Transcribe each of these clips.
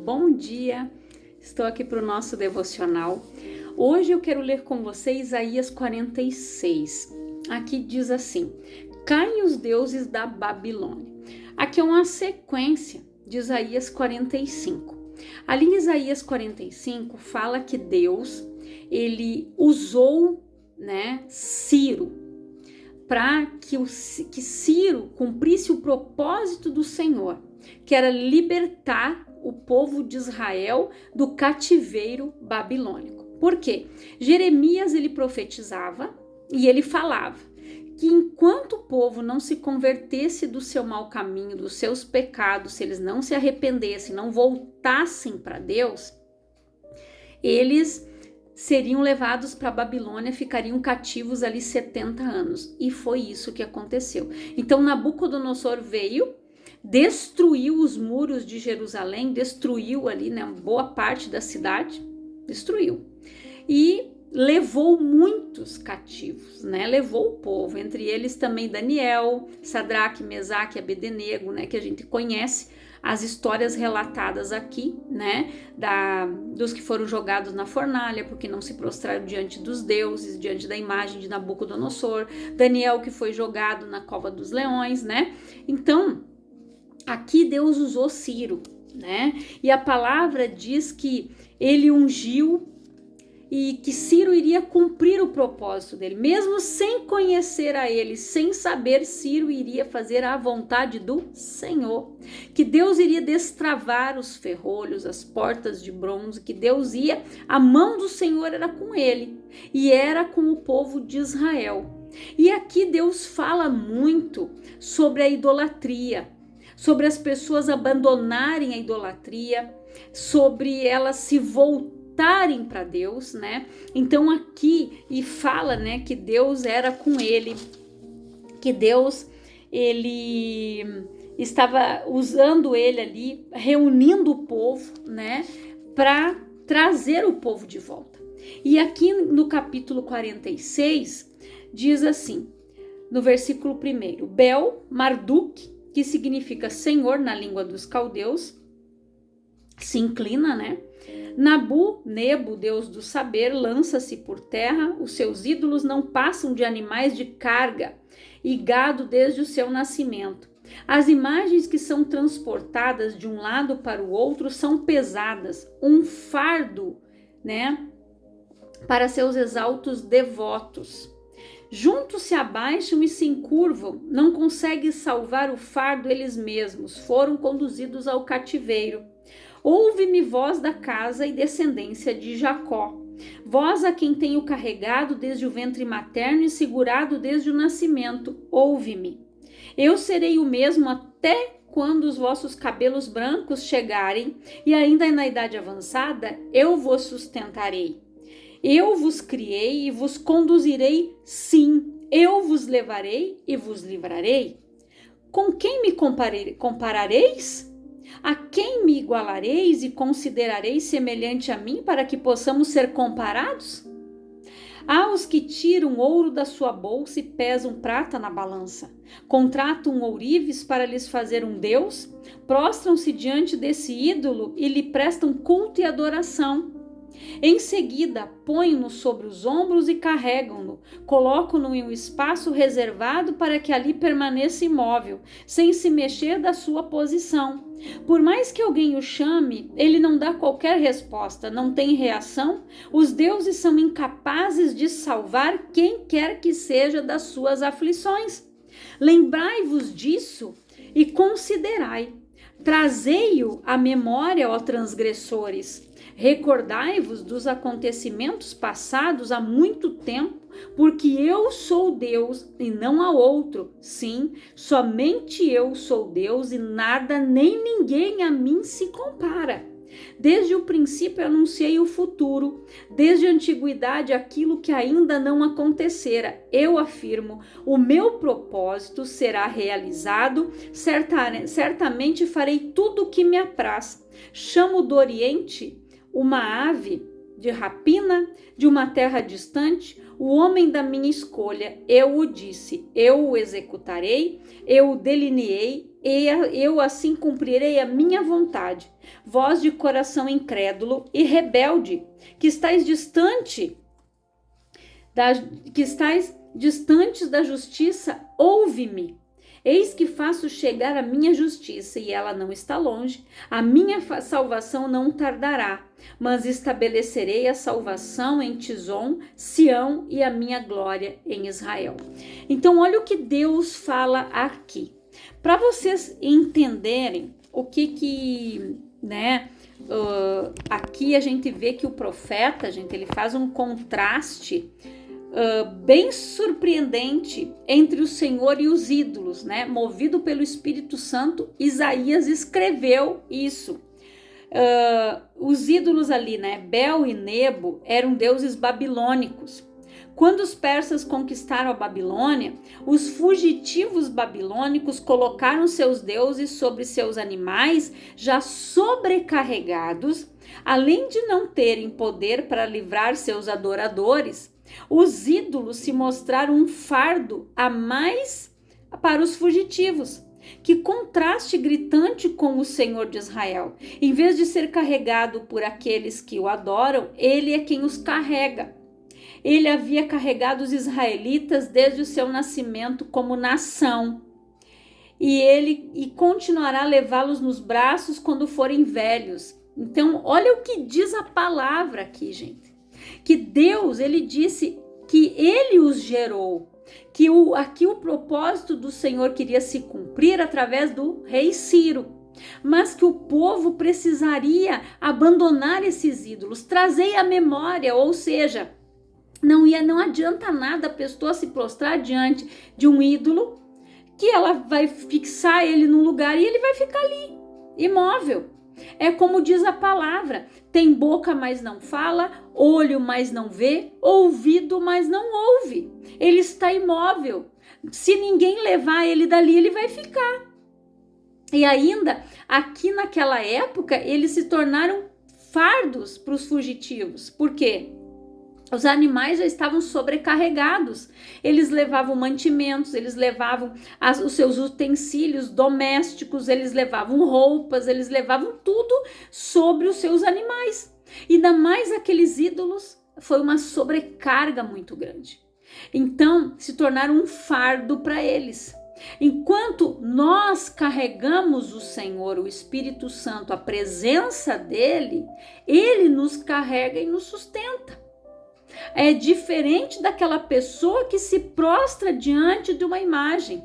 bom dia! Estou aqui para o nosso devocional. Hoje eu quero ler com você Isaías 46. Aqui diz assim: caem os deuses da Babilônia. Aqui é uma sequência de Isaías 45. Ali em Isaías 45 fala que Deus, ele usou, Ciro, para que Ciro cumprisse o propósito do Senhor, que era libertar o povo de Israel do cativeiro babilônico. Por quê? Jeremias, ele profetizava e ele falava que enquanto o povo não se convertesse do seu mau caminho, dos seus pecados, se eles não se arrependessem, não voltassem para Deus, eles seriam levados para a Babilônia, ficariam cativos ali 70 anos. E foi isso que aconteceu. Então Nabucodonosor veio, destruiu os muros de Jerusalém, destruiu ali, boa parte da cidade, destruiu. E levou muitos cativos, levou o povo, entre eles também Daniel, Sadraque, Mesaque e Abednego, que a gente conhece as histórias relatadas aqui, dos que foram jogados na fornalha porque não se prostraram diante dos deuses, diante da imagem de Nabucodonosor, Daniel que foi jogado na cova dos leões, Então, aqui Deus usou Ciro, E a palavra diz que ele ungiu e que Ciro iria cumprir o propósito dele, mesmo sem conhecer a ele, sem saber, Ciro iria fazer a vontade do Senhor, que Deus iria destravar os ferrolhos, as portas de bronze, que Deus ia, a mão do Senhor era com ele e era com o povo de Israel. E aqui Deus fala muito sobre a idolatria, sobre as pessoas abandonarem a idolatria, sobre elas se voltarem para Deus, Então aqui e fala, que Deus era com ele, que Deus ele estava usando ele ali, reunindo o povo, para trazer o povo de volta. E aqui no capítulo 46 diz assim, no versículo 1, Bel Marduk, que significa Senhor na língua dos caldeus, se inclina, Nebo, Deus do saber, lança-se por terra, os seus ídolos não passam de animais de carga e gado desde o seu nascimento. As imagens que são transportadas de um lado para o outro são pesadas, um fardo, para seus exaltos devotos. Juntos se abaixam e se encurvam, não conseguem salvar o fardo eles mesmos, foram conduzidos ao cativeiro. Ouve-me, voz da casa e descendência de Jacó, vós a quem tenho carregado desde o ventre materno e segurado desde o nascimento, ouve-me. Eu serei o mesmo até quando os vossos cabelos brancos chegarem, e ainda na idade avançada, eu vos sustentarei. Eu vos criei e vos conduzirei, sim, eu vos levarei e vos livrarei. Com quem me comparareis? A quem me igualareis e considerareis semelhante a mim para que possamos ser comparados? Há os que tiram ouro da sua bolsa e pesam prata na balança. Contratam ourives para lhes fazer um deus, prostram-se diante desse ídolo e lhe prestam culto e adoração. Em seguida, põem-no sobre os ombros e carregam-no, colocam-no em um espaço reservado para que ali permaneça imóvel, sem se mexer da sua posição. Por mais que alguém o chame, ele não dá qualquer resposta, não tem reação. Os deuses são incapazes de salvar quem quer que seja das suas aflições. Lembrai-vos disso e considerai. Trazei-o à memória, ó transgressores. Recordai-vos dos acontecimentos passados há muito tempo, porque eu sou Deus e não há outro. Sim, somente eu sou Deus e nada nem ninguém a mim se compara. Desde o princípio anunciei o futuro, desde a antiguidade aquilo que ainda não acontecera. Eu afirmo, o meu propósito será realizado, certamente farei tudo o que me apraz. Chamo do Oriente uma ave de rapina, de uma terra distante, o homem da minha escolha, eu o disse, eu o executarei, eu o delineei, eu assim cumprirei a minha vontade. Vós de coração incrédulo e rebelde, que estáis distantes da justiça, ouve-me. Eis que faço chegar a minha justiça, e ela não está longe. A minha salvação não tardará, mas estabelecerei a salvação em Tizom, Sião, e a minha glória em Israel. Então, olha o que Deus fala aqui. Para vocês entenderem o que aqui a gente vê que o profeta, ele faz um contraste bem surpreendente entre o Senhor e os ídolos, né? Movido pelo Espírito Santo, Isaías escreveu isso. Os ídolos ali, né? Bel e Nebo eram deuses babilônicos. Quando os persas conquistaram a Babilônia, os fugitivos babilônicos colocaram seus deuses sobre seus animais já sobrecarregados, além de não terem poder para livrar seus adoradores. Os ídolos se mostraram um fardo a mais para os fugitivos. Que contraste gritante com o Senhor de Israel. Em vez de ser carregado por aqueles que o adoram, ele é quem os carrega. Ele havia carregado os israelitas desde o seu nascimento como nação. E continuará a levá-los nos braços quando forem velhos. Então, olha o que diz a palavra aqui, gente. Que Deus, ele disse que ele os gerou, que aqui o propósito do Senhor queria se cumprir através do rei Ciro, mas que o povo precisaria abandonar esses ídolos, trazer à memória, ou seja, não adianta nada a pessoa se prostrar diante de um ídolo, que ela vai fixar ele num lugar e ele vai ficar ali, imóvel. É como diz a palavra, tem boca, mas não fala, olho, mas não vê, ouvido, mas não ouve. Ele está imóvel. Se ninguém levar ele dali, ele vai ficar. E ainda, aqui naquela época, eles se tornaram fardos para os fugitivos. Por quê? Os animais já estavam sobrecarregados, eles levavam mantimentos, eles levavam os seus utensílios domésticos, eles levavam roupas, eles levavam tudo sobre os seus animais. E ainda mais aqueles ídolos, foi uma sobrecarga muito grande. Então, se tornaram um fardo para eles. Enquanto nós carregamos o Senhor, o Espírito Santo, a presença dele, ele nos carrega e nos sustenta. É diferente daquela pessoa que se prostra diante de uma imagem.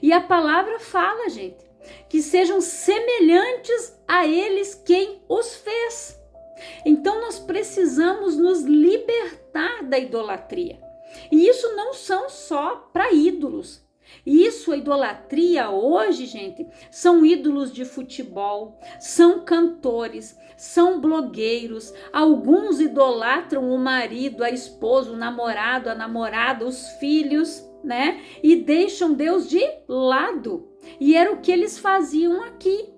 E a palavra fala, gente, que sejam semelhantes a eles quem os fez. Então nós precisamos nos libertar da idolatria. E isso não são só para ídolos. Isso, a idolatria hoje, gente, são ídolos de futebol, são cantores, são blogueiros. Alguns idolatram o marido, a esposa, o namorado, a namorada, os filhos, né? E deixam Deus de lado. E era o que eles faziam aqui.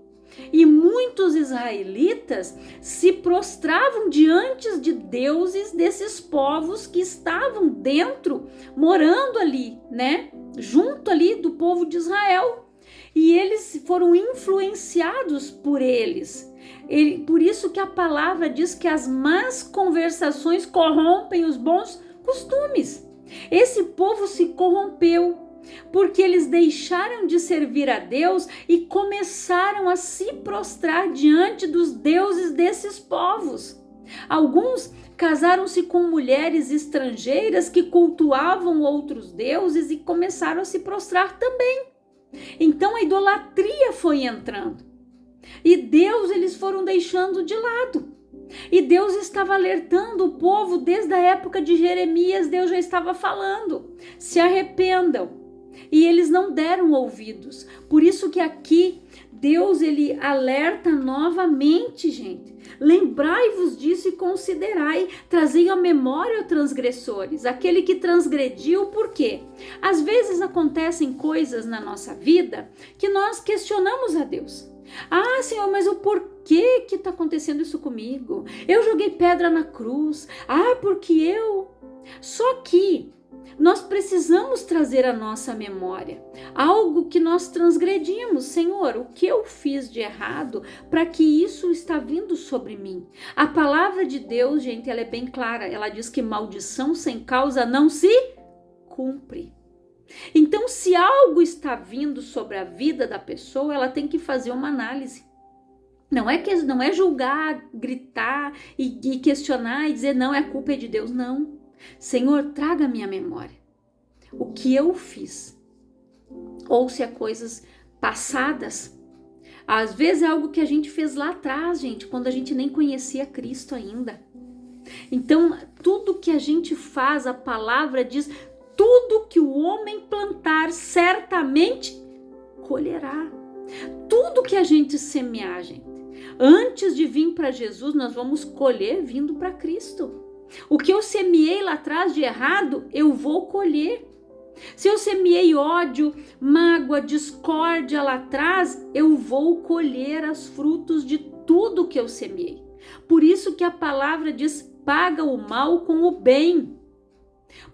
E muitos israelitas se prostravam diante de deuses desses povos que estavam dentro, morando ali, né? Junto ali do povo de Israel. E eles foram influenciados por eles. Por isso que a palavra diz que as más conversações corrompem os bons costumes. Esse povo se corrompeu porque eles deixaram de servir a Deus e começaram a se prostrar diante dos deuses desses povos. Alguns casaram-se com mulheres estrangeiras que cultuavam outros deuses e começaram a se prostrar também. Então a idolatria foi entrando. E Deus eles foram deixando de lado. E Deus estava alertando o povo desde a época de Jeremias. Deus já estava falando: se arrependam. E eles não deram ouvidos. Por isso que aqui Deus ele alerta novamente, gente. Lembrai-vos disso e considerai, trazei à memória os transgressores, aquele que transgrediu. Por quê? Às vezes acontecem coisas na nossa vida que nós questionamos a Deus. Ah, Senhor, mas o porquê que está acontecendo isso comigo? Eu joguei pedra na cruz. Ah, porque eu... Só que nós precisamos trazer à nossa memória algo que nós transgredimos. Senhor, o que eu fiz de errado para que isso está vindo sobre mim? A palavra de Deus, gente, ela é bem clara. Ela diz que maldição sem causa não se cumpre. Então, se algo está vindo sobre a vida da pessoa, ela tem que fazer uma análise. Não é julgar, gritar e questionar e dizer, não, a culpa é de Deus. Não. Senhor, traga a minha memória o que eu fiz, ou se é coisas passadas. Às vezes é algo que a gente fez lá atrás, gente, quando a gente nem conhecia Cristo ainda. Então, tudo que a gente faz, a palavra diz, tudo que o homem plantar, certamente colherá. Tudo que a gente semear, gente, antes de vir para Jesus, nós vamos colher vindo para Cristo. O que eu semeei lá atrás de errado, eu vou colher. Se eu semeei ódio, mágoa, discórdia lá atrás, eu vou colher os frutos de tudo que eu semeei. Por isso que a palavra diz, paga o mal com o bem.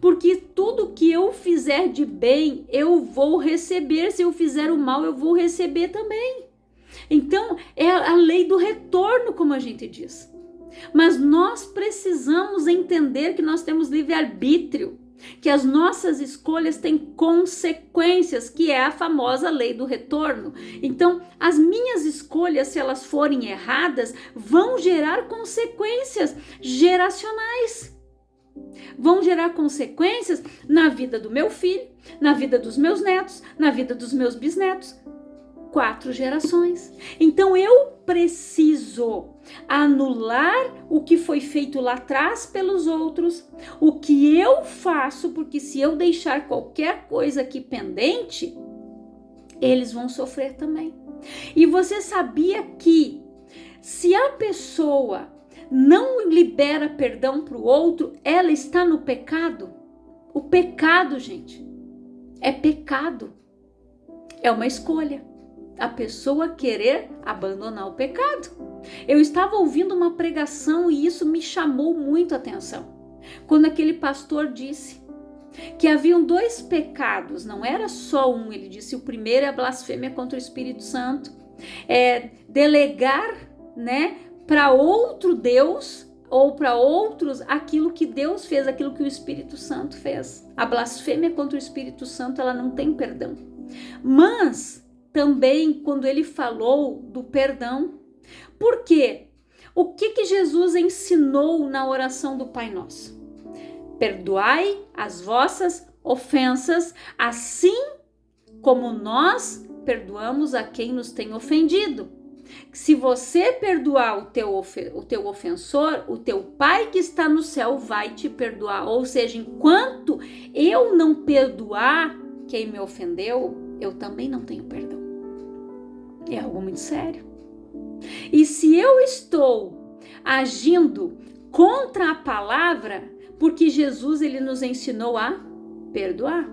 Porque tudo que eu fizer de bem, eu vou receber. Se eu fizer o mal, eu vou receber também. Então, é a lei do retorno, como a gente diz. Mas nós precisamos entender que nós temos livre-arbítrio, que as nossas escolhas têm consequências, que é a famosa lei do retorno. Então, as minhas escolhas, se elas forem erradas, vão gerar consequências geracionais. Vão gerar consequências na vida do meu filho, na vida dos meus netos, na vida dos meus bisnetos. 4 gerações. Então eu preciso anular o que foi feito lá atrás pelos outros, o que eu faço, porque se eu deixar qualquer coisa aqui pendente, eles vão sofrer também. E você sabia que se a pessoa não libera perdão para o outro, ela está no pecado? O pecado, gente, é pecado. É uma escolha. A pessoa querer abandonar o pecado. Eu estava ouvindo uma pregação e isso me chamou muito a atenção. Quando aquele pastor disse que haviam 2 pecados, não era só um, ele disse, o primeiro é a blasfêmia contra o Espírito Santo, é delegar, para outro Deus ou para outros aquilo que Deus fez, aquilo que o Espírito Santo fez. A blasfêmia contra o Espírito Santo, ela não tem perdão. Mas também quando ele falou do perdão. Por quê? O que Jesus ensinou na oração do Pai Nosso? Perdoai as vossas ofensas, assim como nós perdoamos a quem nos tem ofendido. Se você perdoar o teu ofensor, o teu Pai que está no céu vai te perdoar. Ou seja, enquanto eu não perdoar quem me ofendeu, eu também não tenho perdão. É algo muito sério. E se eu estou agindo contra a palavra, porque Jesus ele nos ensinou a perdoar.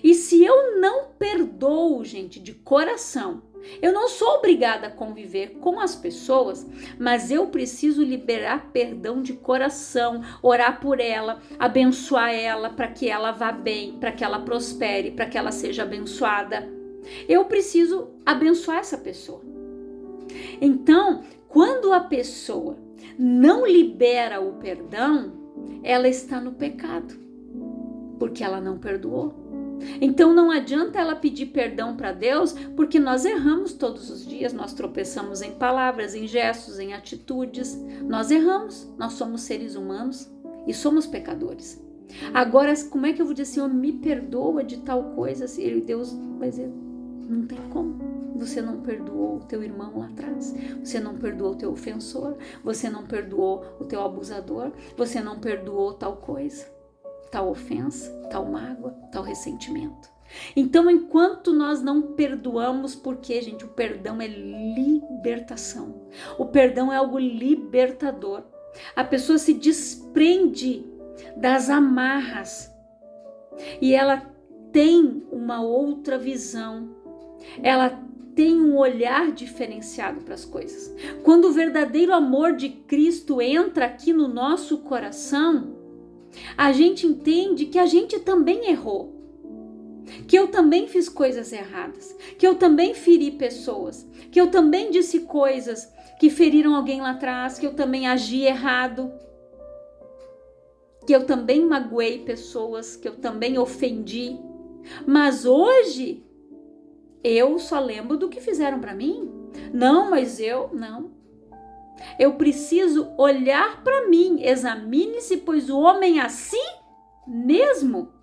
E se eu não perdoo, gente, de coração, eu não sou obrigada a conviver com as pessoas, mas eu preciso liberar perdão de coração, orar por ela, abençoar ela para que ela vá bem, para que ela prospere, para que ela seja abençoada. Eu preciso abençoar essa pessoa. Então, quando a pessoa não libera o perdão, ela está no pecado, porque ela não perdoou. Então não adianta ela pedir perdão para Deus, porque nós erramos todos os dias, nós tropeçamos em palavras, em gestos, em atitudes, nós erramos, nós somos seres humanos e somos pecadores. Agora, como é que eu vou dizer, Senhor, me perdoa de tal coisa? E Deus vai dizer, não tem como. Você não perdoou o teu irmão lá atrás, você não perdoou o teu ofensor, você não perdoou o teu abusador, você não perdoou tal coisa, tal ofensa, tal mágoa, tal ressentimento. Então, enquanto nós não perdoamos, porque, gente, o perdão é libertação. O perdão é algo libertador. A pessoa se desprende das amarras e ela tem uma outra visão. Ela tem um olhar diferenciado para as coisas. Quando o verdadeiro amor de Cristo entra aqui no nosso coração, a gente entende que a gente também errou, que eu também fiz coisas erradas, que eu também feri pessoas, que eu também disse coisas que feriram alguém lá atrás, que eu também agi errado, que eu também magoei pessoas, que eu também ofendi. Mas hoje eu só lembro do que fizeram para mim. Não, mas não. Eu preciso olhar para mim. Examine-se, pois o homem a si mesmo.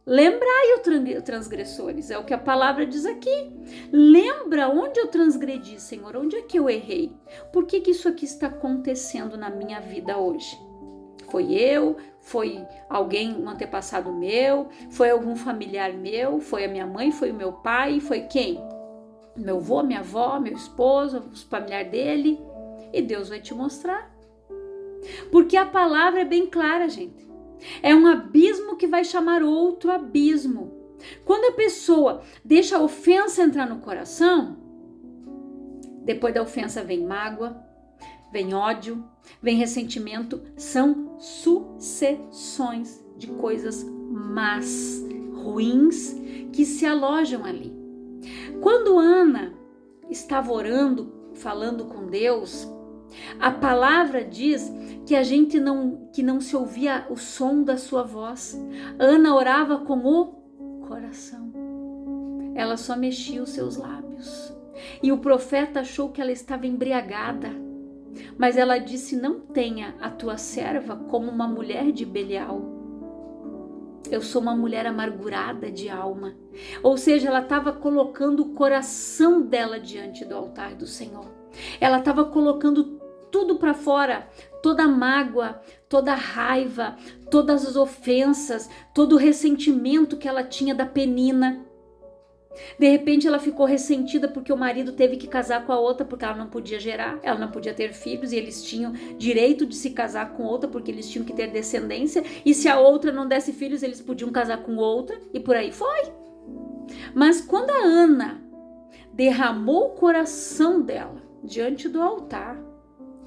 Lembrai o transgressores, é o que a palavra diz aqui. Lembra onde eu transgredi, Senhor, onde é que eu errei? Por que isso aqui está acontecendo na minha vida hoje? Foi eu? Foi alguém, um antepassado meu? Foi algum familiar meu? Foi a minha mãe? Foi o meu pai? Foi quem? Meu avô, minha avó, meu esposo, o familiar dele? E Deus vai te mostrar. Porque a palavra é bem clara, gente. É um abismo que vai chamar outro abismo. Quando a pessoa deixa a ofensa entrar no coração, depois da ofensa vem mágoa, vem ódio, vem ressentimento. São sucessões de coisas más, ruins, que se alojam ali. Quando Ana estava orando, falando com Deus, a palavra diz que a gente não se ouvia o som da sua voz. Ana orava com o coração. Ela só mexia os seus lábios. E o profeta achou que ela estava embriagada. Mas ela disse: não tenha a tua serva como uma mulher de Belial. Eu sou uma mulher amargurada de alma. Ou seja, ela estava colocando o coração dela diante do altar do Senhor. Ela estava colocando tudo para fora, toda a mágoa, toda a raiva, todas as ofensas, todo o ressentimento que ela tinha da Penina. De repente ela ficou ressentida porque o marido teve que casar com a outra, porque ela não podia gerar, ela não podia ter filhos, e eles tinham direito de se casar com outra porque eles tinham que ter descendência, e se a outra não desse filhos, eles podiam casar com outra, e por aí foi. Mas quando a Ana derramou o coração dela diante do altar,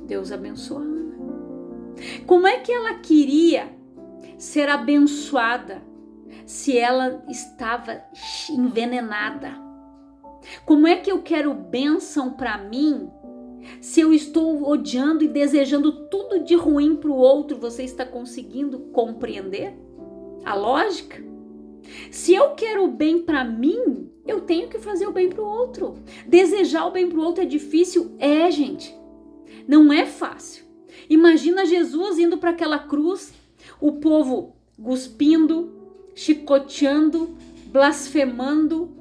Deus abençoou a Ana. Como é que ela queria ser abençoada se ela estava envenenada? Como é que eu quero bênção para mim se eu estou odiando e desejando tudo de ruim para o outro? Você está conseguindo compreender a lógica? Se eu quero o bem para mim, eu tenho que fazer o bem para o outro. Desejar o bem para o outro é difícil? É, gente. Não é fácil. Imagina Jesus indo para aquela cruz, o povo cuspindo, chicoteando, blasfemando,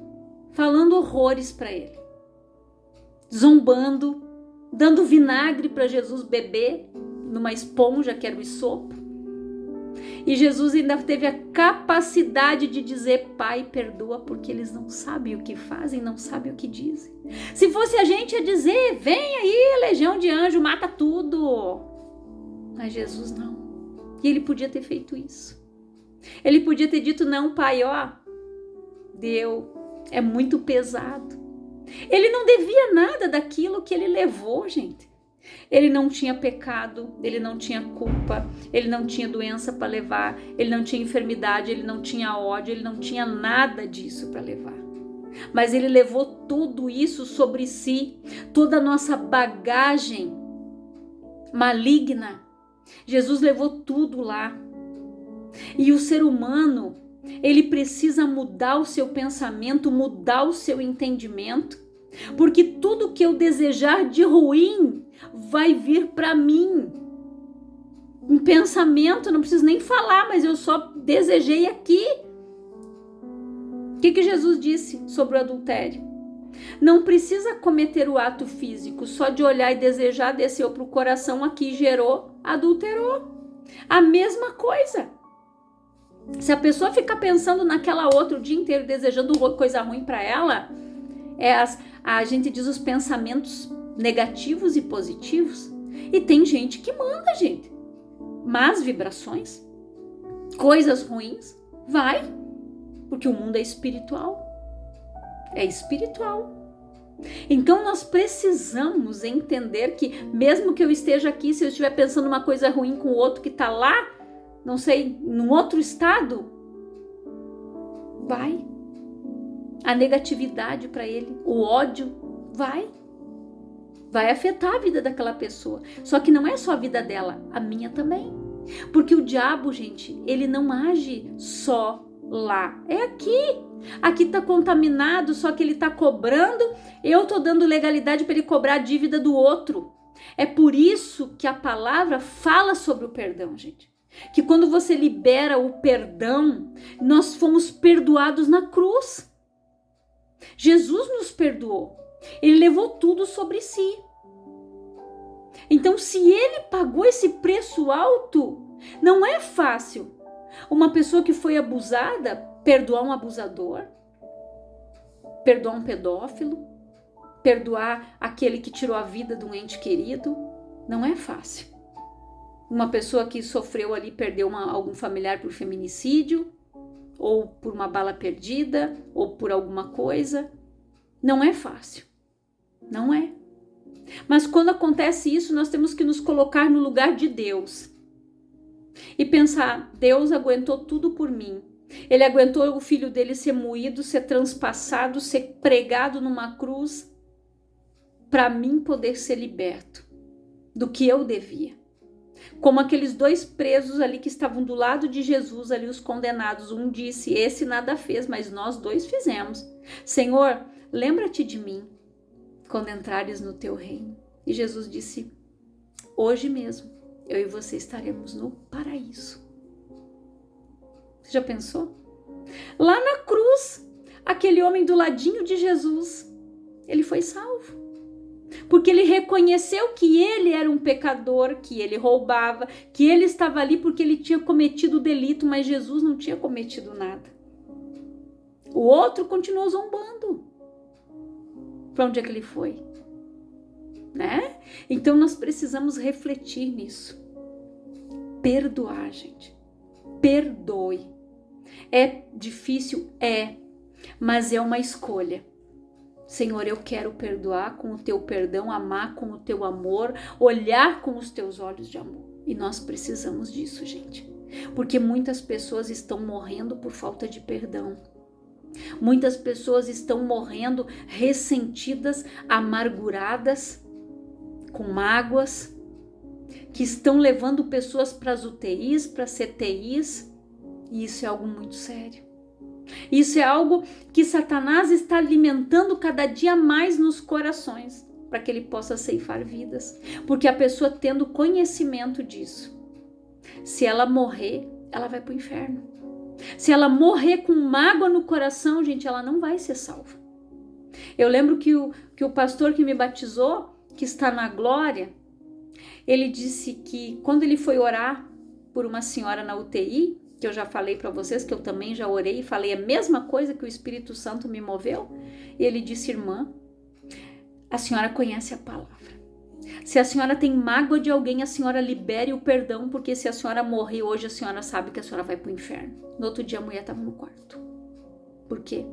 falando horrores para ele, zombando, dando vinagre para Jesus beber numa esponja que era o isopo. E Jesus ainda teve a capacidade de dizer: Pai, perdoa, porque eles não sabem o que fazem, não sabem o que dizem. Se fosse a gente ia dizer: vem aí, legião de anjo, mata tudo. Mas Jesus não. E ele podia ter feito isso. Ele podia ter dito: não, Pai, ó, deu, é muito pesado. Ele não devia nada daquilo que ele levou, gente. Ele não tinha pecado, ele não tinha culpa, ele não tinha doença para levar, ele não tinha enfermidade, ele não tinha ódio, ele não tinha nada disso para levar. Mas ele levou tudo isso sobre si, toda a nossa bagagem maligna. Jesus levou tudo lá. E o ser humano, ele precisa mudar o seu pensamento, mudar o seu entendimento, porque tudo que eu desejar de ruim vai vir para mim. Um pensamento, não preciso nem falar, mas eu só desejei aqui. O que Jesus disse sobre o adultério? Não precisa cometer o ato físico, só de olhar e desejar, desceu para o coração aqui, gerou, adulterou. A mesma coisa. Se a pessoa ficar pensando naquela outra o dia inteiro, desejando coisa ruim para ela, a gente diz os pensamentos negativos e positivos. E tem gente que manda, gente, más vibrações, coisas ruins, vai, porque o mundo é espiritual. É espiritual. Então nós precisamos entender que mesmo que eu esteja aqui, se eu estiver pensando uma coisa ruim com o outro que está lá não sei, num outro estado, vai. A negatividade para ele, o ódio, vai afetar a vida daquela pessoa. Só que não é só a vida dela, a minha também. Porque o diabo, gente, ele não age só lá, é aqui. Aqui tá contaminado, só que ele tá cobrando, eu tô dando legalidade para ele cobrar a dívida do outro. É por isso que a palavra fala sobre o perdão, gente. Que quando você libera o perdão, nós fomos perdoados na cruz. Jesus nos perdoou. Ele levou tudo sobre si. Então, se ele pagou esse preço alto, não é fácil uma pessoa que foi abusada perdoar um abusador, perdoar um pedófilo, perdoar aquele que tirou a vida de um ente querido. Não é fácil. Uma pessoa que sofreu ali, perdeu algum familiar por feminicídio, ou por uma bala perdida, ou por alguma coisa. Não é fácil. Não é. Mas quando acontece isso, nós temos que nos colocar no lugar de Deus e pensar: Deus aguentou tudo por mim. Ele aguentou o filho dele ser moído, ser transpassado, ser pregado numa cruz para mim poder ser liberto do que eu devia. Como aqueles 2 presos ali que estavam do lado de Jesus, ali os condenados. Um disse: esse nada fez, mas nós 2 fizemos. Senhor, lembra-te de mim quando entrares no teu reino. E Jesus disse: hoje mesmo eu e você estaremos no paraíso. Você já pensou? Lá na cruz, aquele homem do ladinho de Jesus, ele foi salvo. Porque ele reconheceu que ele era um pecador, que ele roubava, que ele estava ali porque ele tinha cometido o delito, mas Jesus não tinha cometido nada. O outro continuou zombando. Para onde é que ele foi? Né? Então nós precisamos refletir nisso. Perdoar, gente. Perdoe. É difícil? É. Mas é uma escolha. Senhor, eu quero perdoar com o teu perdão, amar com o teu amor, olhar com os teus olhos de amor. E nós precisamos disso, gente. Porque muitas pessoas estão morrendo por falta de perdão. Muitas pessoas estão morrendo ressentidas, amarguradas, com mágoas, que estão levando pessoas para as UTIs, para as CTIs, e isso é algo muito sério. Isso é algo que Satanás está alimentando cada dia mais nos corações, para que ele possa ceifar vidas. Porque a pessoa tendo conhecimento disso, se ela morrer, ela vai para o inferno. Se ela morrer com mágoa no coração, gente, ela não vai ser salva. Eu lembro que o pastor que me batizou, que está na glória, ele disse que quando ele foi orar por uma senhora na UTI, que eu já falei para vocês, que eu também já orei e falei a mesma coisa que o Espírito Santo me moveu, e ele disse: irmã, a senhora conhece a palavra. Se a senhora tem mágoa de alguém, a senhora libere o perdão, porque se a senhora morrer hoje, a senhora sabe que a senhora vai para o inferno. No outro dia a mulher estava no quarto. Por quê?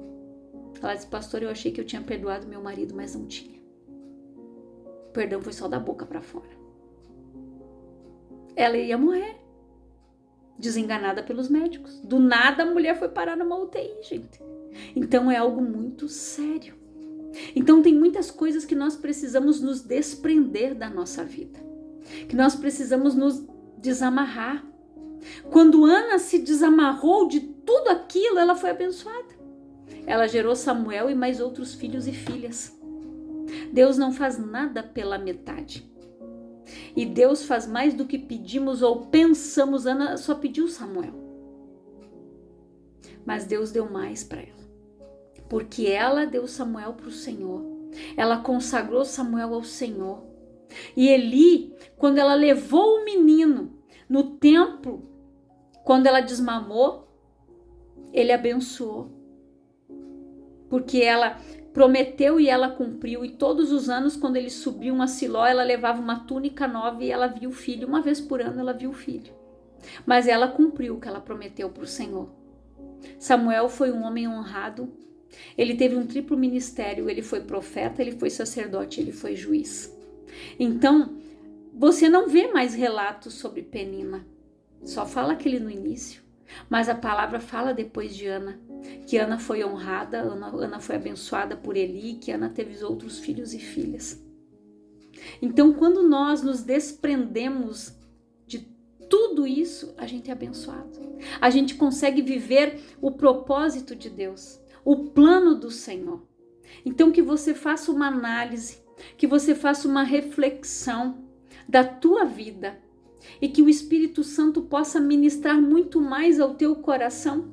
Ela disse: pastor, eu achei que eu tinha perdoado meu marido, mas não tinha. O perdão foi só da boca para fora. Ela ia morrer, desenganada pelos médicos. Do nada a mulher foi parar numa UTI, gente. Então é algo muito sério. Então tem muitas coisas que nós precisamos nos desprender da nossa vida, que nós precisamos nos desamarrar. Quando Ana se desamarrou de tudo aquilo, ela foi abençoada. Ela gerou Samuel e mais outros filhos e filhas. Deus não faz nada pela metade. E Deus faz mais do que pedimos ou pensamos. Ana só pediu Samuel. Mas Deus deu mais para ela. Porque ela deu Samuel para o Senhor. Ela consagrou Samuel ao Senhor. E Eli, quando ela levou o menino no templo, quando ela desmamou, ele abençoou. Porque ela prometeu e ela cumpriu. E todos os anos, quando eles subiam a Siló, ela levava uma túnica nova e ela via o filho. Uma vez por ano ela via o filho. Mas ela cumpriu o que ela prometeu para o Senhor. Samuel foi um homem honrado. Ele teve um triplo ministério. Ele foi profeta, ele foi sacerdote, ele foi juiz. Então, você não vê mais relatos sobre Penina. Só fala aquele no início, mas a palavra fala depois de Ana, que Ana foi honrada, Ana foi abençoada por Eli, que Ana teve outros filhos e filhas. Então, quando nós nos desprendemos de tudo isso, a gente é abençoado. A gente consegue viver o propósito de Deus, o plano do Senhor. Então, que você faça uma análise, que você faça uma reflexão da tua vida e que o Espírito Santo possa ministrar muito mais ao teu coração.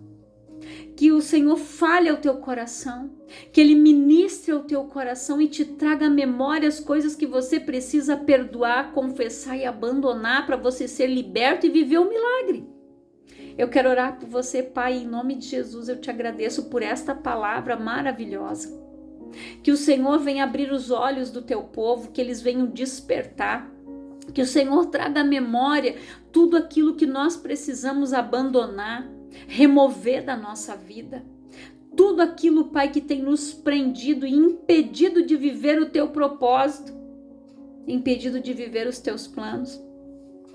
Que o Senhor fale ao teu coração, que Ele ministre ao teu coração e te traga à memória as coisas que você precisa perdoar, confessar e abandonar para você ser liberto e viver o milagre. Eu quero orar por você, Pai, em nome de Jesus. Eu te agradeço por esta palavra maravilhosa. Que o Senhor venha abrir os olhos do teu povo, que eles venham despertar. Que o Senhor traga à memória tudo aquilo que nós precisamos abandonar, remover da nossa vida. Tudo aquilo, Pai, que tem nos prendido e impedido de viver o teu propósito, impedido de viver os teus planos,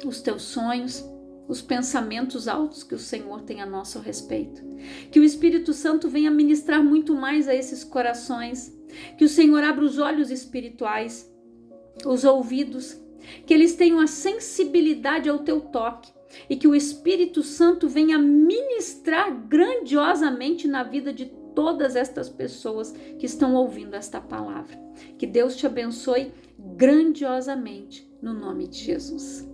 os teus sonhos, os pensamentos altos que o Senhor tem a nosso respeito. Que o Espírito Santo venha ministrar muito mais a esses corações. Que o Senhor abra os olhos espirituais, os ouvidos, que eles tenham a sensibilidade ao teu toque e que o Espírito Santo venha ministrar grandiosamente na vida de todas estas pessoas que estão ouvindo esta palavra. Que Deus te abençoe grandiosamente no nome de Jesus.